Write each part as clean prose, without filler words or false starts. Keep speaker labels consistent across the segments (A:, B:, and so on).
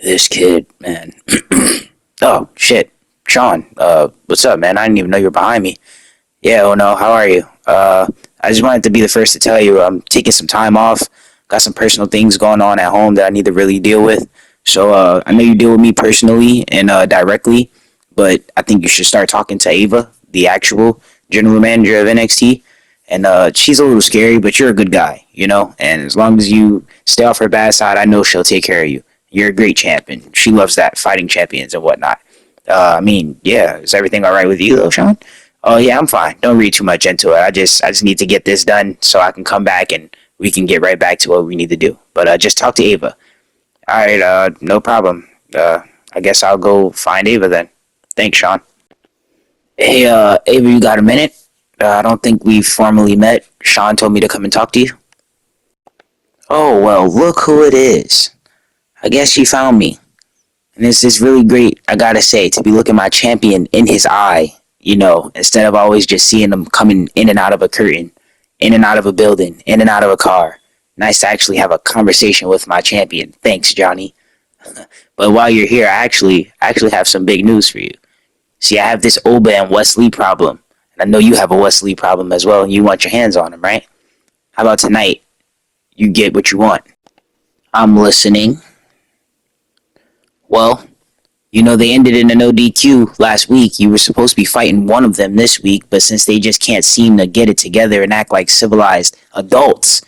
A: This kid, man. Oh, shit. Shawn, what's up, man? I didn't even know you were behind me. Yeah, oh no, how are you? I just wanted to be the first to tell you I'm taking some time off. Got some personal things going on at home that I need to really deal with. So, I know you deal with me personally and directly, but I think you should start talking to Ava, the actual general manager of NXT. And she's a little scary, but you're a good guy, you know? And as long as you stay off her bad side, I know she'll take care of you. You're a great champion. She loves that, fighting champions and whatnot. Yeah, is everything all right with you though, Shawn? Oh yeah, I'm fine. Don't read too much into it. I just need to get this done so I can come back and we can get right back to what we need to do. But just talk to Ava. All right, no problem. I guess I'll go find Ava then. Thanks, Shawn. Hey, Ava, you got a minute? I don't think we've formally met. Shawn told me to come and talk to you. Oh, well, look who it is. I guess she found me. And this is really great, I gotta say, to be looking my champion in his eye, instead of always just seeing him coming in and out of a curtain, in and out of a building, in and out of a car. Nice to actually have a conversation with my champion. Thanks, Johnny. But while you're here, I actually have some big news for you. See, I have this Oba and Wesley problem. And I know you have a Wesley problem as well, and you want your hands on him, right? How about tonight? You get what you want. I'm listening. Well, they ended in a no DQ last week. You were supposed to be fighting one of them this week, but since they just can't seem to get it together and act like civilized adults,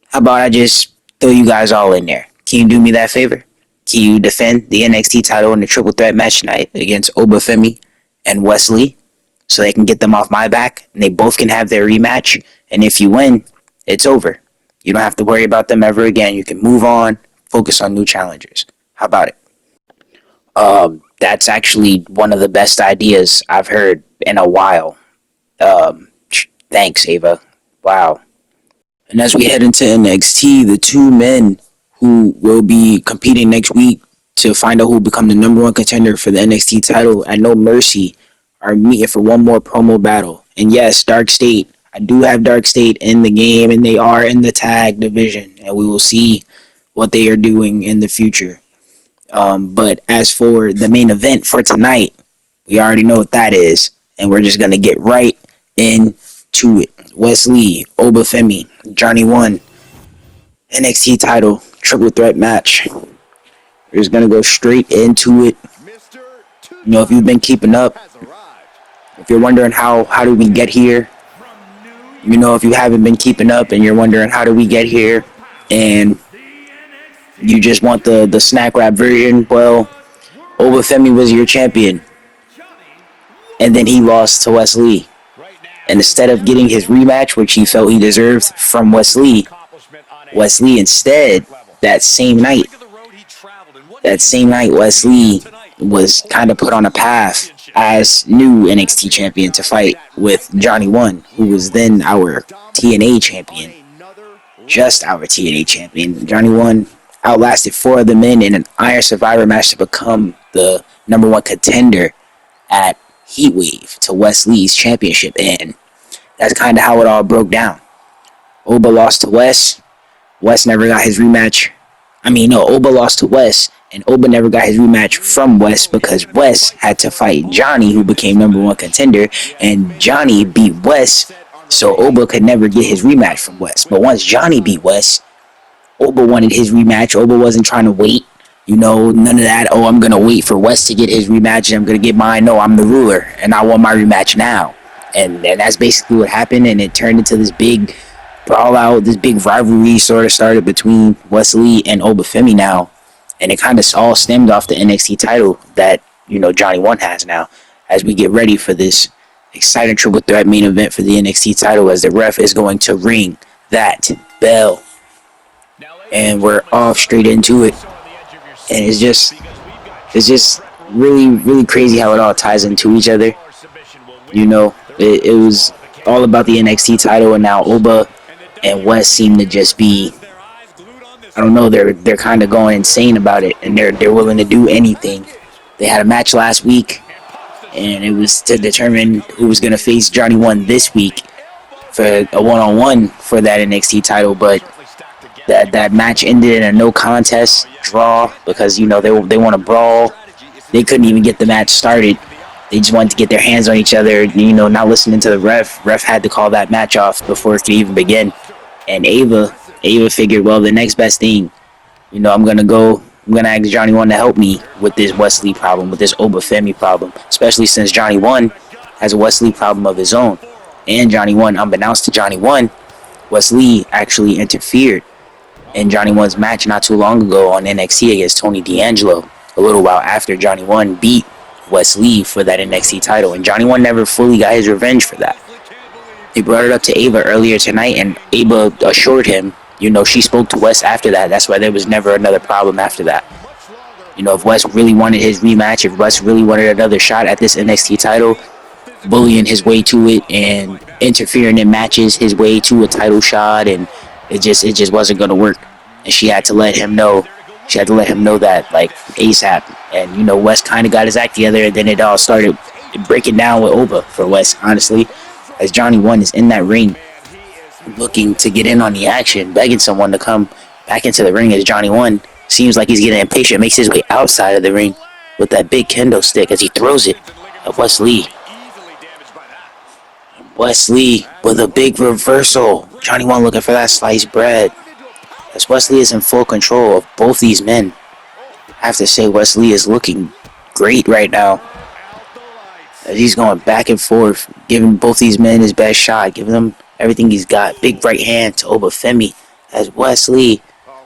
A: how about I just throw you guys all in there? Can you do me that favor? Can you defend the NXT title in the triple threat match tonight against Obafemi and Wesley so they can get them off my back and they both can have their rematch? And if you win, it's over. You don't have to worry about them ever again. You can move on, focus on new challengers. How about it? That's actually one of the best ideas I've heard in a while. Thanks, Ava. Wow. And as we head into NXT, the two men who will be competing next week to find out who will become the number one contender for the NXT title at No Mercy are meeting for one more promo battle. And yes, Dark State. I do have Dark State in the game, and they are in the tag division, and we will see what they are doing in the future. But as for the main event for tonight, we already know what that is, and we're just going to get right into it. Wesley, Obafemi, Jonny One, NXT title, triple threat match. We're just going to go straight into it. If you've been keeping up, if you're wondering how did we get here, if you haven't been keeping up and you're wondering how did we get here, and you just want the snack wrap version, well, Obafemi was your champion. And then he lost to Wesley. And instead of getting his rematch, which he felt he deserved from Wesley instead, that same night, Wesley was kind of put on a path as new NXT champion to fight with Jonny One, who was then our TNA champion. Just our TNA champion. Jonny One outlasted four of the men in an Iron Survivor match to become the number one contender at Heatwave to Wesley's championship, and that's kind of how it all broke down. Oba lost to Wes. Wes never got his rematch. Oba lost to Wes, and Oba never got his rematch from Wes because Wes had to fight Johnny, who became number one contender, and Johnny beat Wes, so Oba could never get his rematch from Wes. But once Johnny beat Wes, Oba wanted his rematch. Oba wasn't trying to wait. None of that, I'm going to wait for Wes to get his rematch and I'm going to get mine. No, I'm the ruler and I want my rematch now. And that's basically what happened, and it turned into this big brawl out, this big rivalry sort of started between Wesley and Obafemi now. And it kind of all stemmed off the NXT title that, Jonny One has now, as we get ready for this exciting triple threat main event for the NXT title as the ref is going to ring that bell. And we're off straight into it. And it's just really, really crazy how it all ties into each other. It was all about the NXT title, and now Oba and Wes seem to just be, I don't know, they're kind of going insane about it, and they're willing to do anything. They had a match last week, and it was to determine who was going to face Jonny One this week for a one-on-one for that NXT title, but That match ended in a no contest draw because they want to brawl. They couldn't even get the match started. They just wanted to get their hands on each other. Not listening to the ref. Ref had to call that match off before it could even begin. And Ava figured, well, the next best thing, I'm gonna ask Jonny One to help me with this Wesley problem, with this Obafemi problem, especially since Jonny One has a Wesley problem of his own. And Jonny One, unbeknownst to Jonny One, Wesley actually interfered in Jonny One's match not too long ago on NXT against Tony D'Angelo, a little while after Jonny One beat Wesley for that NXT title. And Jonny One never fully got his revenge for that. He brought it up to Ava earlier tonight, and Ava assured him, she spoke to Wes after that. That's why there was never another problem after that. If Wes really wanted his rematch, if Wes really wanted another shot at this NXT title, bullying his way to it and interfering in matches his way to a title shot, and it just wasn't gonna work. And she had to let him know. She had to let him know that, like, ASAP. And Wes kind of got his act together, and then it all started breaking down with Oba for Wes, honestly, as Jonny One is in that ring looking to get in on the action, begging someone to come back into the ring. As Jonny One seems like he's getting impatient, makes his way outside of the ring with that big kendo stick as he throws it at Wesley. Wesley with a big reversal. Jonny One looking for that sliced bread. As Wesley is in full control of both these men. I have to say, Wesley is looking great right now. As he's going back and forth, giving both these men his best shot, giving them everything he's got. Big right hand to Obafemi as Wesley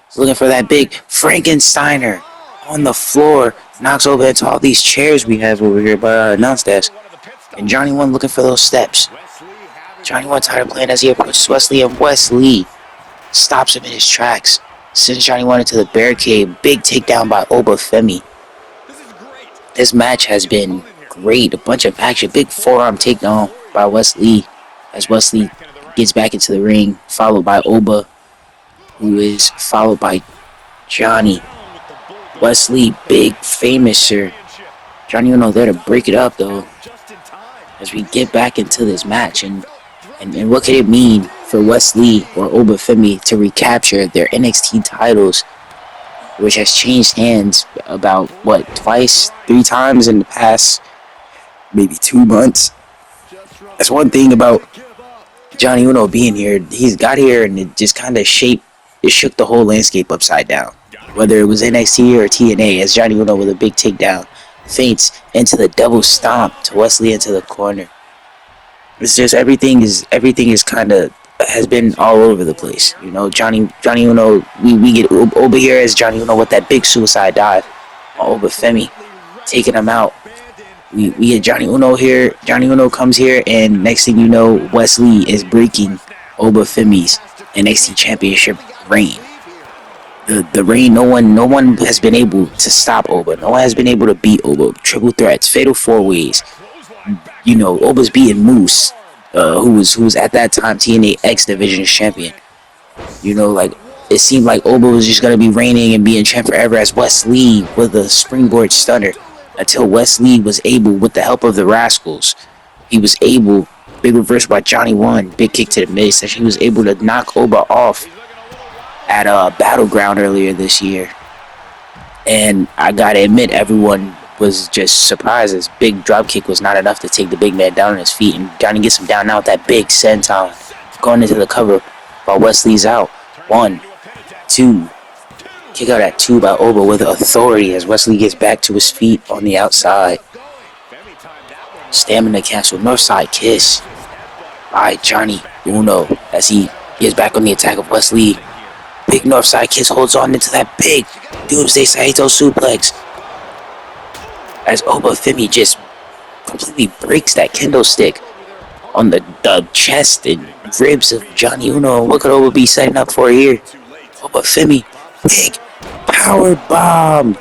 A: is looking for that big Frankensteiner on the floor. Knocks over into all these chairs we have over here by our announce desk. And Jonny One looking for those steps. Jonny One tired of playing as he approaches Wesley, and Wesley stops him in his tracks. Sends Jonny One into the barricade. Big takedown by Obafemi. This match has been great. A bunch of action. Big forearm takedown by Wesley as Wesley gets back into the ring, followed by Oba, who is followed by Johnny. Wesley, big famouser. Jonny One there to break it up, though, as we get back into this match. And what could it mean for Wesley or Obafemi to recapture their NXT titles, which has changed hands about, twice, 3 times in the past maybe 2 months? That's one thing about Jonny Uno being here. He's got here and it just kind of shook the whole landscape upside down. Whether it was NXT or TNA, as Jonny Uno with a big takedown feints into the double stomp to Wesley into the corner. It's just everything is kind of has been all over the place. Jonny Uno, we get over here as Jonny Uno with that big suicide dive on Obafemi, taking him out. We get Jonny Uno here. Jonny Uno comes here, and next thing you know, Wesley is breaking Obafemi's NXT Championship reign. The reign, no one has been able to stop Oba. No one has been able to beat Oba. Triple threats, fatal 4-ways. Oba's beating Moose, who was at that time TNA X Division champion. It seemed like Oba was just gonna be reigning and being champ forever, as Wesley with a springboard stunner, until Wesley was able, with the help of the Rascals, he was able, big reverse by Jonny One, big kick to the midsection, he was able to knock Oba off at Battleground earlier this year. And I gotta admit, everyone was just surprised, as big drop kick was not enough to take the big man down on his feet. And Johnny gets him down now with that big senton, going into the cover while Wesley's out. 1, 2, kick out at 2 by Oba with authority as Wesley gets back to his feet on the outside. Stamina cancel, Northside kiss by Jonny Uno as he gets back on the attack of Wesley. Big Northside kiss, holds on into that big Doomsday Saito suplex as Obafemi just completely breaks that kendo stick on the chest and ribs of Jonny Uno. What could Oba be setting up for here? Obafemi, big power bomb.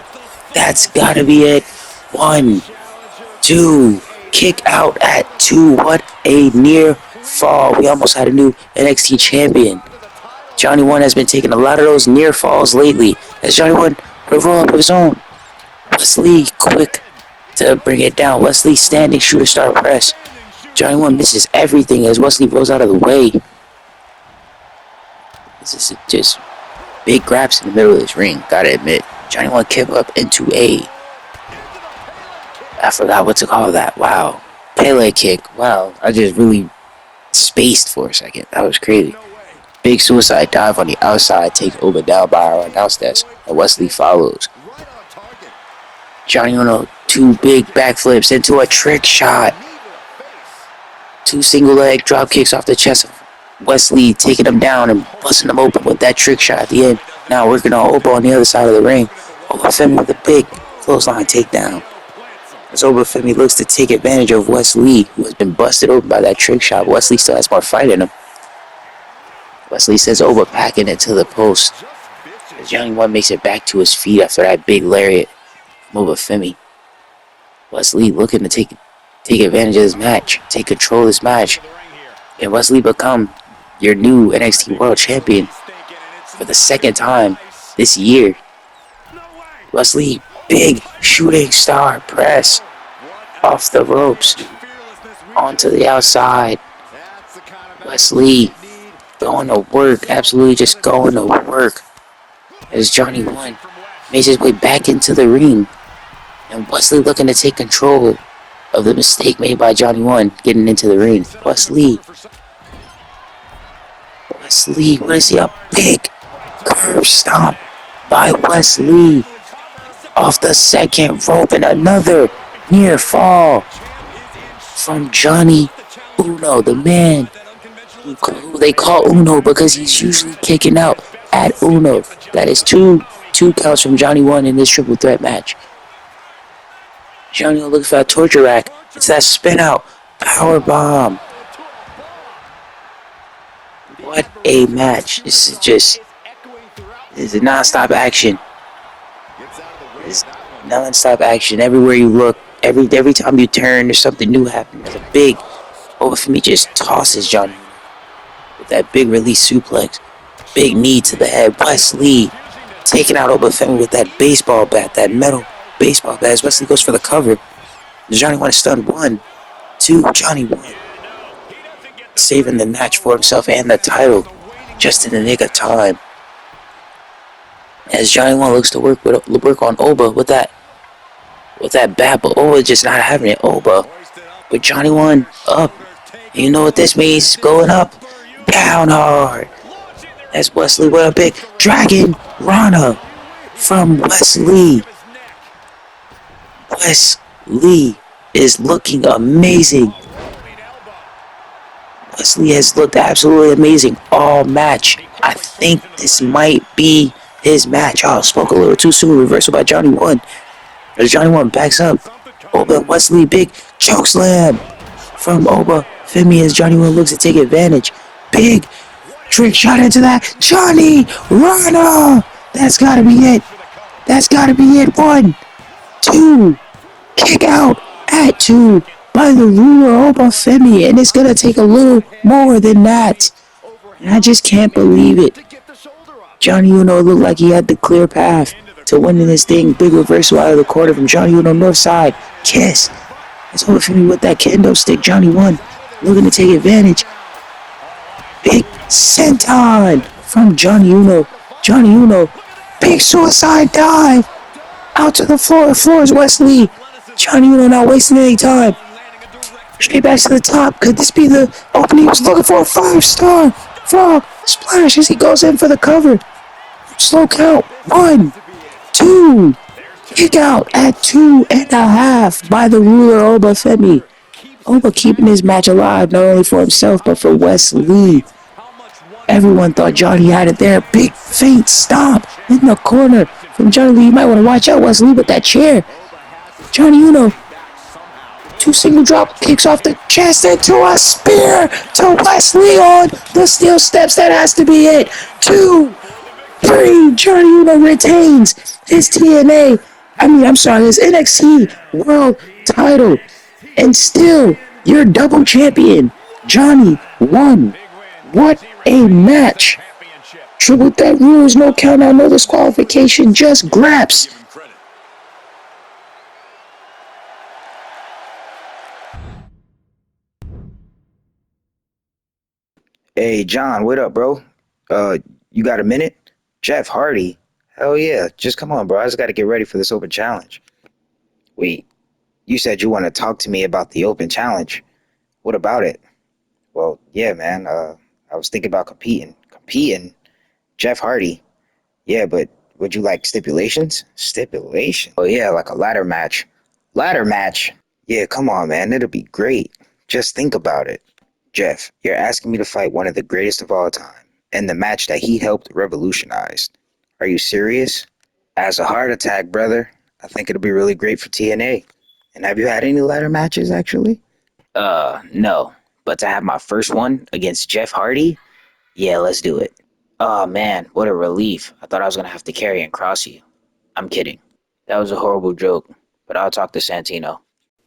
A: That's gotta be it. 1, 2, kick out at 2. What a near fall. We almost had a new NXT champion. Jonny One has been taking a lot of those near falls lately, as Jonny One would roll up of his own. Wesley quick to bring it down. Wesley standing shooter star press. Jonny One misses everything as Wesley rolls out of the way. This is just Big grabs in the middle of this ring, gotta admit. Jonny One kept up into a... I forgot what to call that. Wow. Pele kick. Wow. I just really spaced for a second. That was crazy. Big suicide dive on the outside takes Oba down by our announce desk, and Wesley follows. Jonny Uno, 2 big backflips into a trick shot. 2 single leg drop kicks off the chest of Wesley, taking him down and busting him open with that trick shot at the end. Now working on Oba on the other side of the ring. Obafemi with a big clothesline takedown. As Obafemi looks to take advantage of Wesley, who has been busted open by that trick shot. Wesley still has more fight in him. Wesley sends Oba packing into the post. As Jonny One makes it back to his feet after that big lariat from Obafemi. Wesley looking to take advantage of this match, take control of this match. And Wesley become your new NXT World Champion for the second time this year. Wesley, big shooting star press off the ropes onto the outside. Wesley going to work, absolutely just going to work. As Jonny One makes his way back into the ring. And Wesley looking to take control of the mistake made by Jonny One getting into the ring. Wesley, what is he? A big curve stomp by Wesley off the second rope, and another near fall from Jonny Uno, the man who they call Uno because he's usually kicking out at Uno. That is two counts from Jonny One in this triple threat match. Jonny Uno looks for that torture rack. It's that spin out power bomb. What a match! This is non-stop action. It's non-stop action. Everywhere you look, every time you turn, there's something new happening. There's a big Obafemi just tosses Jonny with that big release suplex. Big knee to the head. Wesley taking out Obafemi with that baseball bat, that metal baseball bat. As Wesley goes for the cover. Jonny One is stunned. 1, 2, Jonny One saving the match for himself and the title just in the nick of time. As Jonny One looks to work on Oba with that bat, but Oba just not having it. Oba with Jonny One up. You know what this means? Going up, down hard. As Wesley with a big Dragon Rana from Wesley. Wesley is looking amazing. Wesley has looked absolutely amazing all match. I think this might be his match. Oh, spoke a little too soon. Reversal by Jonny One. As Jonny One backs up. Oba Wesley, big choke slam from Obafemi as Jonny One looks to take advantage. Big trick shot into that. Johnny Rana. That's gotta be it. 1, 2. Kick out at 2 by the ruler Obafemi, and it's gonna take a little more than that. And I just can't believe it. Jonny Uno looked like he had the clear path to winning this thing. Big reversal out of the corner from Jonny Uno, north side. Kiss. It's Obafemi with that kendo stick. Jonny One looking to take advantage. Big senton from Jonny Uno. Jonny Uno, big suicide dive out to the floor. The floor is Wesley. Jonny Uno not wasting any time. Straight back to the top. Could this be the opening he was looking for? A 5-star frog splash as he goes in for the cover. Slow count. 1, 2. Kick out at 2.5 by the ruler Obafemi. Oba keeping his match alive not only for himself but for Wesley. Everyone thought Johnny had it there. Big faint stomp in the corner from Johnny Lee. You might want to watch out, Wesley, with that chair. Jonny Uno. 2 single drop kicks off the chest into a spear to Wesley on the steel steps. That has to be it. 2, 3. Jonny Uno retains his his NXT World Title. And still, you're double champion. Jonny One. What a match. Triple threat rules, no count out, no disqualification, just graps.
B: Hey, John, what up, bro? You got a minute?
A: Jeff Hardy? Hell yeah. Just come on, bro. I just got to get ready for this open challenge. Wait, you said you want to talk to me about the open challenge. What about it? Well, yeah, man. I was thinking about competing. Competing? Jeff Hardy? Yeah, but would you like stipulations? Stipulation? Oh, yeah, like a ladder match. Ladder match? Yeah, come on, man. It'll be great. Just think about it. Jeff, you're asking me to fight one of the greatest of all time, and the match that he helped revolutionize. Are you serious? As a heart attack, brother, I think it'll be really great for TNA. And have you had any ladder matches, actually? No. But to have my first one against Jeff Hardy? Yeah, let's do it. Oh, man, what a relief. I thought I was gonna have to carry and cross you. I'm kidding. That was a horrible joke, but I'll talk to Santino.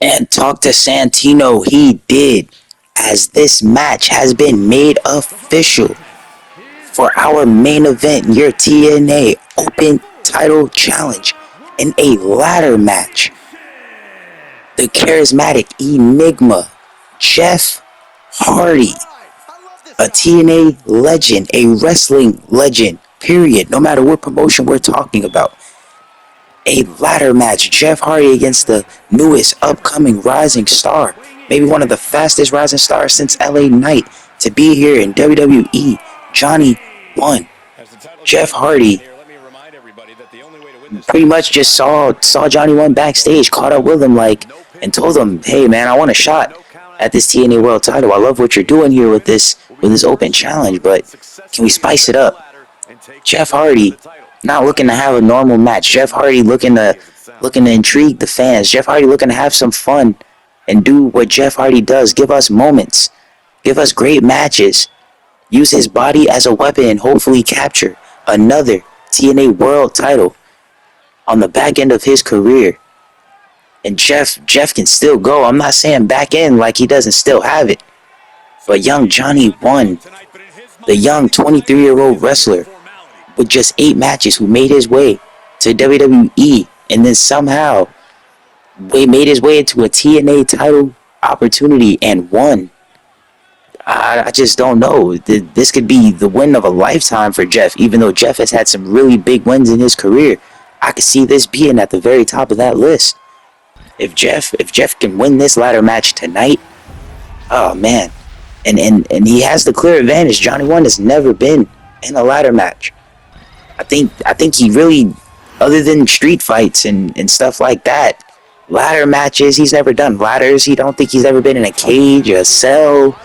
A: And talk to Santino he did, as this match has been made official for our main event, your TNA Open Title Challenge, in a ladder match. The charismatic enigma, Jeff Hardy, a TNA legend, a wrestling legend, period, no matter what promotion we're talking about. A ladder match, Jeff Hardy against the newest upcoming rising star, maybe one of the fastest rising stars since LA Knight to be here in WWE, Jonny One. Jeff Hardy pretty much just saw Jonny One backstage, caught up with him and told him, "Hey man, I want a shot at this TNA World Title. I love what you're doing here with this open challenge, but can we spice it up?" Jeff Hardy not looking to have a normal match. Jeff Hardy looking to intrigue the fans. Jeff Hardy looking to have some fun and do what Jeff Hardy does. Give us moments. Give us great matches. Use his body as a weapon and hopefully capture another TNA World Title on the back end of his career. And Jeff can still go. I'm not saying back end like he doesn't still have it. But young Jonny One, the young 23-year-old wrestler with just 8 matches who made his way to WWE and then somehow made his way into a TNA title opportunity and won. I just don't know. This could be the win of a lifetime for Jeff, even though Jeff has had some really big wins in his career. I could see this being at the very top of that list. If Jeff can win this ladder match tonight, oh man. And he has the clear advantage. Jonny One has never been in a ladder match. I think he really, other than street fights and stuff like that, ladder matches, he's never done ladders. He don't think he's ever been in a cage, a cell,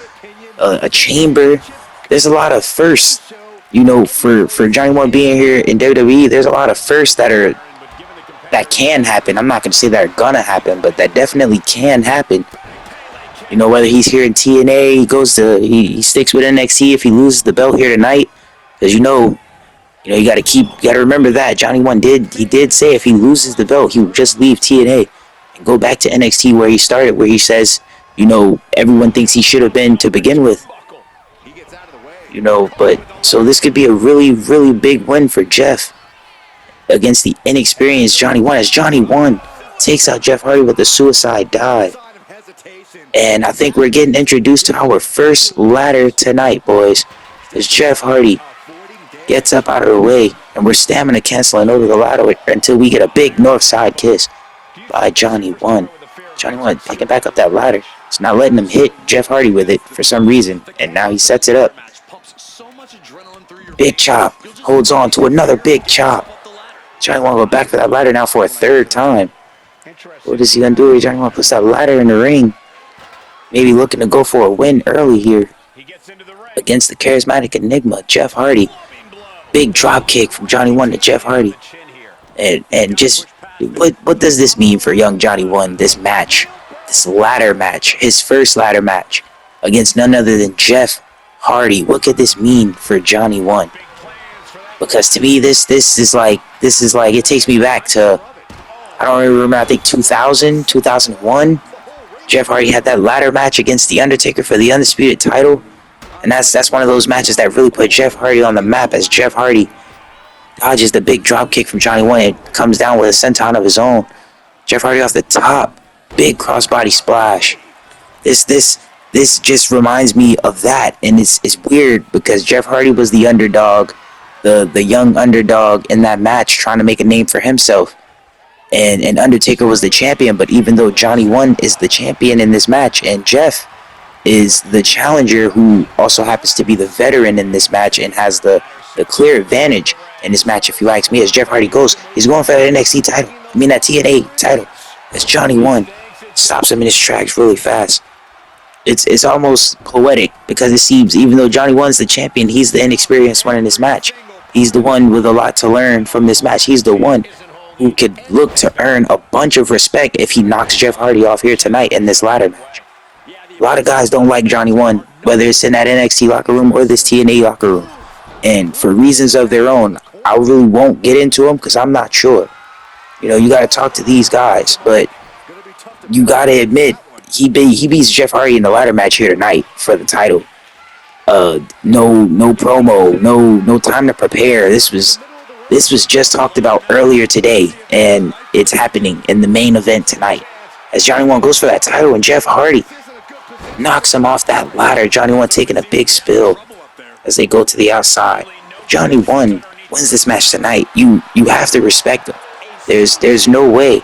A: a chamber. There's a lot of firsts, for Jonny One being here in WWE. There's a lot of firsts that can happen. I'm not gonna say that are gonna happen, but that definitely can happen. Whether he's here in TNA, he sticks with NXT if he loses the belt here tonight, because you gotta remember that Jonny One did say if he loses the belt, he would just leave TNA and go back to NXT where he started, where he says, everyone thinks he should have been to begin with. But so this could be a really, really big win for Jeff against the inexperienced Jonny One, as Jonny One takes out Jeff Hardy with a suicide dive. And I think we're getting introduced to our first ladder tonight, boys, as Jeff Hardy gets up out of the way, and we're stamina canceling over the ladder until we get a big north side kiss by Jonny One. Jonny One picking back up that ladder. It's not letting him hit Jeff Hardy with it for some reason, and now he sets it up. Big chop. Holds on to another big chop. Jonny One go back for that ladder now for a third time. What is he gonna do? Jonny One puts that ladder in the ring. Maybe looking to go for a win early here against the charismatic enigma, Jeff Hardy. Big drop kick from Jonny One to Jeff Hardy. And just, what does this mean for young Jonny One, this match? This ladder match, his first ladder match against none other than Jeff Hardy. What could this mean for Jonny One? Because to me, this is like, it takes me back to, I don't remember, I think 2000, 2001. Jeff Hardy had that ladder match against The Undertaker for the Undisputed title. And that's one of those matches that really put Jeff Hardy on the map, as Jeff Hardy dodges the big drop kick from Jonny One. It comes down with a senton of his own. Jeff Hardy off the top. Big crossbody splash. This just reminds me of that. And it's weird because Jeff Hardy was the underdog the young underdog in that match, trying to make a name for himself. And Undertaker was the champion, but even though Jonny One is the champion in this match, and Jeff is the challenger who also happens to be the veteran in this match and has the clear advantage in this match, if you ask me, as Jeff Hardy goes, he's going for that NXT title. I mean that TNA title. As Jonny One stops him in his tracks really fast. It's almost poetic because it seems even though Jonny One's the champion, he's the inexperienced one in this match. He's the one with a lot to learn from this match. He's the one who could look to earn a bunch of respect if he knocks Jeff Hardy off here tonight in this ladder match. A lot of guys don't like Jonny One, whether it's in that NXT locker room or this TNA locker room. And for reasons of their own, I really won't get into them because I'm not sure. You know, you got to talk to these guys, but you got to admit, he beats Jeff Hardy in the ladder match here tonight for the title. No promo, no time to prepare. This was just talked about earlier today, and it's happening in the main event tonight. As Jonny One goes for that title, and Jeff Hardy knocks him off that ladder. Jonny One taking a big spill as they go to the outside. Jonny One wins this match tonight. You have to respect him. There's no way,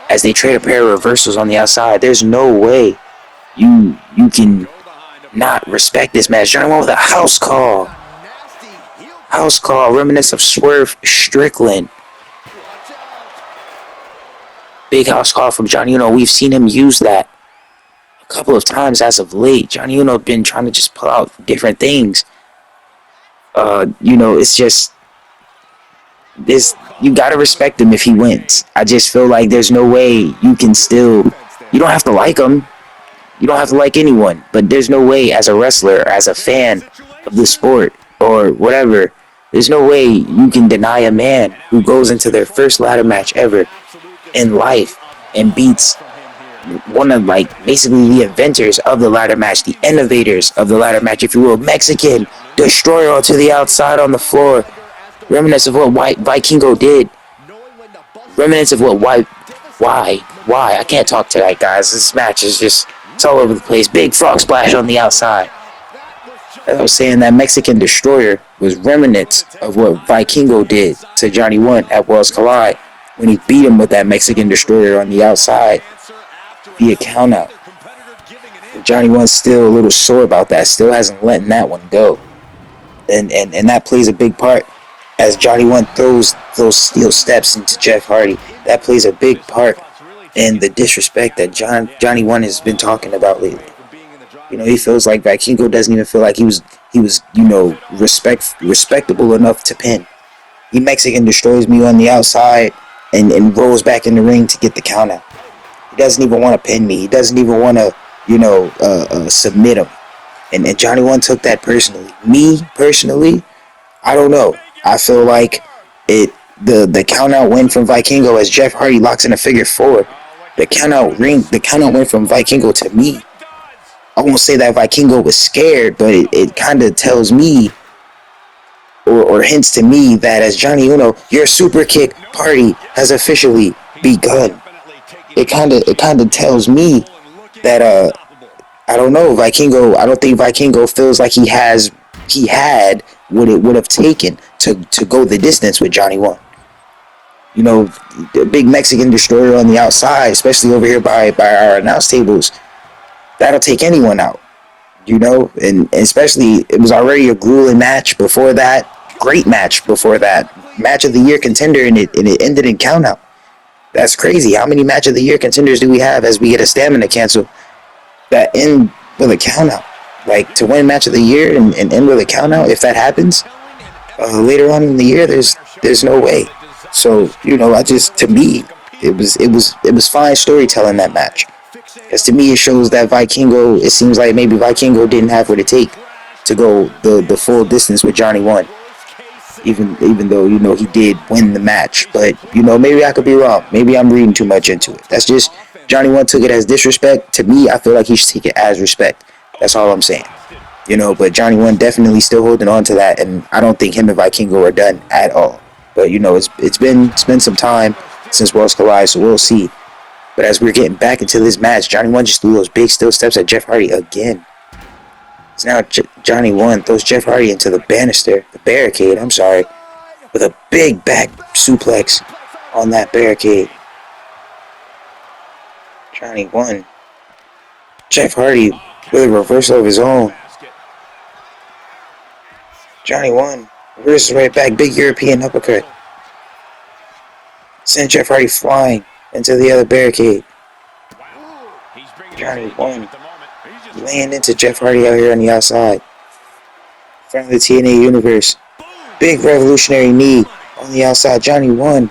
A: as they trade a pair of reversals on the outside, there's no way you can not respect this match. Jonny One with a house call. House call, reminiscent of Swerve Strickland. Big house call from Jonny Uno. We've seen him use that a couple of times as of late. Jonny Uno been trying to just pull out different things. It's just this. You gotta respect him if he wins. I just feel like there's no way you can still. You don't have to like him. You don't have to like anyone. But there's no way, as a wrestler, as a fan of the sport or whatever, there's no way you can deny a man who goes into their first ladder match ever in life and beats one of, like, basically the inventors of the ladder match, the innovators of the ladder match, if you will. Mexican destroyer to the outside on the floor. Remnants of what Vikingo did. Remnants of what why? I can't talk tonight, guys. This match is just, it's all over the place. Big frog splash on the outside. As I was saying, that Mexican destroyer was remnants of what Vikingo did to Jonny One at Worlds Collide when he beat him with that Mexican destroyer on the outside via countout. Jonny One's still a little sore about that. Still hasn't let that one go. And that plays a big part as Jonny One throws those steel steps into Jeff Hardy. That plays a big part in the disrespect that Jonny One has been talking about lately. You know, he feels like Vikingo doesn't even feel like he was respectable enough to pin. He Mexican destroys me on the outside and rolls back in the ring to get the count out. He doesn't even want to pin me. He doesn't even want to, submit him. And Jonny One took that personally. Me, personally, I don't know. I feel like the count out win from Vikingo as Jeff Hardy locks in a figure four. The count out went from Vikingo to me. I won't say that Vikingo was scared, but it kind of tells me or hints to me that as Jonny Uno, your super kick party has officially begun. It kind of tells me that I don't know, Vikingo. I don't think Vikingo feels like he had what it would have taken to go the distance with Jonny One. You know, the big Mexican destroyer on the outside, especially over here by our announce tables, that'll take anyone out. You know, and especially it was already a grueling match before that. Great match before that. Match of the year contender, and it ended in count out. That's crazy. How many match of the year contenders do we have as we get a stamina cancel that end with a count out? Like, to win match of the year and end with a count out, if that happens later on in the year, there's no way. So, you know, to me, it was fine storytelling, that match. Because to me, it shows that Vikingo, it seems like maybe Vikingo didn't have what it take to go the full distance with Jonny One. Even though, you know, he did win the match. But, you know, maybe I could be wrong. Maybe I'm reading too much into it. That's just, Jonny One took it as disrespect. To me, I feel like he should take it as respect. That's all I'm saying. You know, but Jonny One definitely still holding on to that, and I don't think him and Vikingo are done at all. But, you know, it's been some time since Worlds Collide, so we'll see. But as we're getting back into this match, Jonny One just threw those big steel steps at Jeff Hardy again. So now Jonny One throws Jeff Hardy into the barricade, with a big back suplex on that barricade. Jonny One. Jeff Hardy with a reversal of his own. Jonny One reverses right back, big European uppercut. Send Jeff Hardy flying into the other barricade. Jonny One laying into Jeff Hardy out here on the outside. In front of the TNA Universe. Big revolutionary knee on the outside. Jonny One.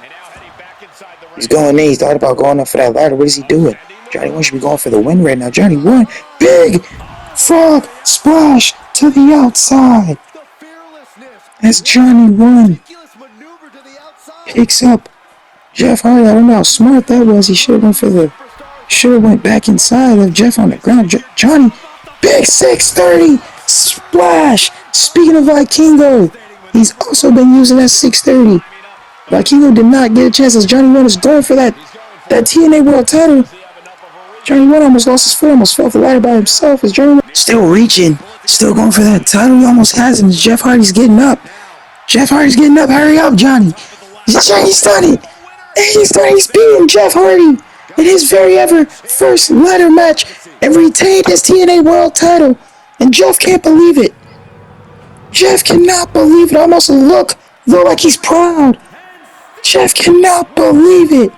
A: He's going in. He thought about going up for that ladder. What is he doing? Jonny One should be going for the win right now. Jonny One. Big frog splash to the outside. As Jonny One picks up Jeff Hardy. I don't know how smart that was. He should have went back inside of Jeff on the ground. Johnny, big 630 splash. Speaking of Vikingo, he's also been using that 630. Vikingo did not get a chance as Jonny One is going for that TNA World Title. Jonny One almost lost his foot, almost fell off the ladder by himself as Jonny One still reaching, still going for that title. He almost has it as Jeff Hardy's getting up. Jeff Hardy's getting up. Hurry up, Johnny. He's done it. He's beating Jeff Hardy in his very ever first ladder match and retained his TNA World Title. And Jeff can't believe it. Jeff cannot believe it. Almost look like he's proud. Jeff cannot believe it.